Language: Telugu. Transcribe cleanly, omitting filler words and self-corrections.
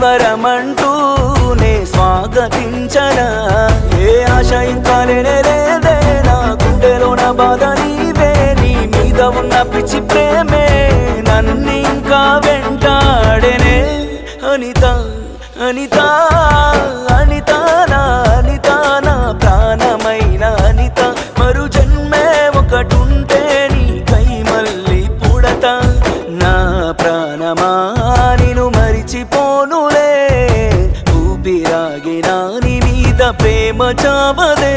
వరమంటూనే స్వాగతించనా ఏ ఆశ ఇంకా లేదే నా గుండెలోన బాధ నీవే నీ మీద ఉన్న పిచ్చి ప్రేమే నన్నింకా వెంటాడెనే అనిత అనిత అనిత నా అనిత నా ప్రాణమైన అనిత మరు జన్మే ఒకటుంటే నీకై మళ్ళీ పుడతా నా ప్రాణమా నిన్ను మరిచిపోనులే ఊపిరాగినా నీ మీద ప్రేమ చావదే